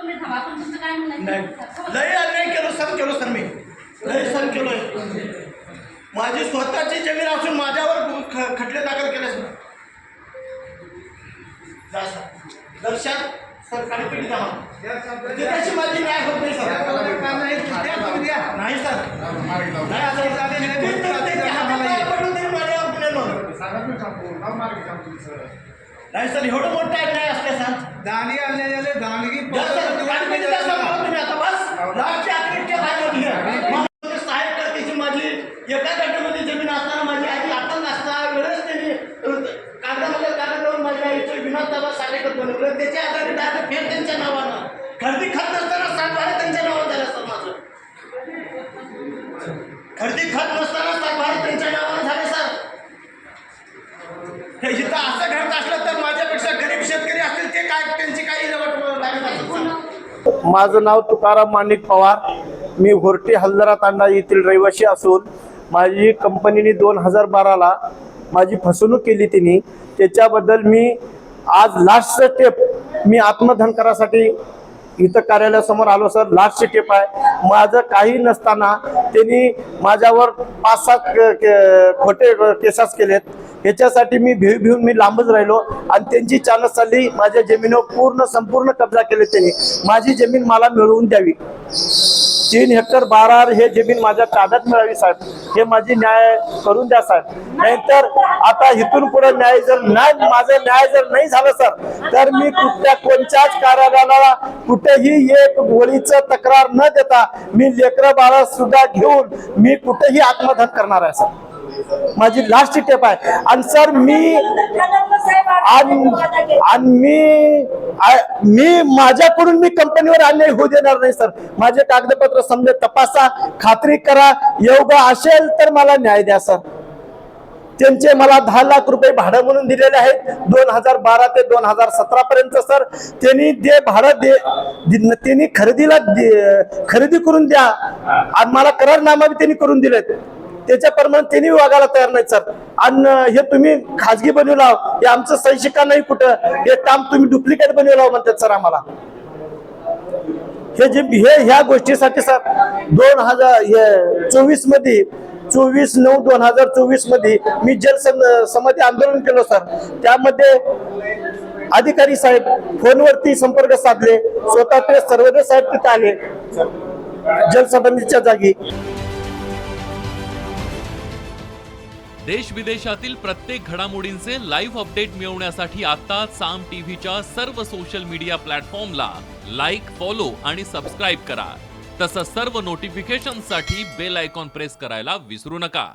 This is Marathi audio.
नाही लय अन्याय केलो सर मी लय सहन केलोय. माझी स्वतःची जमीन असून माझ्यावर खटले दाखल केले सर. दर्शन सरकारी पिढी जमा त्याची माझी न्याय होत नाही सर. नाही सर नाही सर एवढं मोठं अन्याय असते सर. दांडगी अन्याय झाले दांडगी तुम्ही आता बस राजच्या अतिरिक्त साहेब करतेची माझी एका गटामध्ये जमीन असताना माझी आधी आपण असता वेळेस त्यांनी कागदामध्ये कागद लावून माझ्या आईचं विनोद दादा साडेकर बनवलं. त्याच्या आधारे डायरेक्ट फेर त्यांच्या नावानं खरेदी खत नसताना 7 भाडे त्यांच्या नावानं झालं सर. माझं खरेदी खत नसताना 7 भाडे त्यांच्या नावानं झाले सर. हे जिथं असं घडत असलं तर माझ्यापेक्षा गरीब शेतकरी असतील ते काय त्यांची काही लागत असेल. माझं नाव तुकाराम माणिक पवार. मी घोरटे हलदरा तांडा येथील रहिवासी असून माझी कंपनीने 2012ला माझी फसवणूक केली त्यांनी. त्याच्याबद्दल मी आज लास्ट स्टेप मी आत्मधन करासाठी इथं कार्यालयासमोर आलो सर. लास्ट स्टेप आहे. माझं काही नसताना त्यांनी माझ्यावर 5-7 खोटे केसेस केलेत. ह्याच्यासाठी मी भिवून मी लांबच राहिलो आणि त्यांची चालत चालली. माझ्या जमिनीवर संपूर्ण कब्जा केले त्यांनी. माझी जमीन मला मिळवून द्यावी. 3 हेक्टर 12 हे जमीन माझ्या ताब्यात मिळावी साहेब. हे माझी न्याय करून द्या साहेब. नाहीतर आता इथून पुढे न्याय जर नाही झालं सर तर मी कोणत्याच कार्यालयाला कुठेही एक गोळीचं तक्रार न देता मी लेकरं बाळा सुद्धा घेऊन मी कुठेही आत्मदहन करणार आहे सर. माझी लास्ट स्टेप आहे. आणि सर मी माझ्याकडून मी कंपनीवर अन्याय होऊ देणार नाही सर. माझे कागदपत्र समजे तपासा, खात्री करा. योग्य असेल तर मला न्याय द्या सर. त्यांचे मला 10 लाख रुपये भाडं म्हणून दिलेले आहेत 2012 ते 2017 पर्यंत सर. त्यांनी ते भाडं त्यांनी खरेदी करून द्या आणि मला करारनामा त्यांनी करून दिलेत. त्याच्याप्रमाणे त्यांनी वागायला तयार नाही सर. आणि हे तुम्ही खाजगी बनवलाव, हे आमचं सही शिक्का नाही कुठं. हे काम तुम्ही डुप्लिकेट बनवलाव म्हणतात सर आम्हाला. ह्या गोष्टीसाठी सर 2024 मध्ये 24/9/2024 मध्ये मी जलसमाधी आंदोलन केलं सर. त्यामध्ये अधिकारी साहेब फोनवरती संपर्क साधले. स्वतः ते सर्वोदय साहेब तिथे आले जलसमाधीच्या जागी. देश विदेशातील प्रत्येक घडामोडींचे लाईव्ह अपडेट मिळवण्यासाठी आता साम टीव्हीच्या सर्व सोशल मीडिया प्लॅटफॉर्मला लाईक, फॉलो आणि सबस्क्राईब करा. तसंच सर्व नोटिफिकेशनसाठी बेल आयकॉन प्रेस करायला विसरू नका.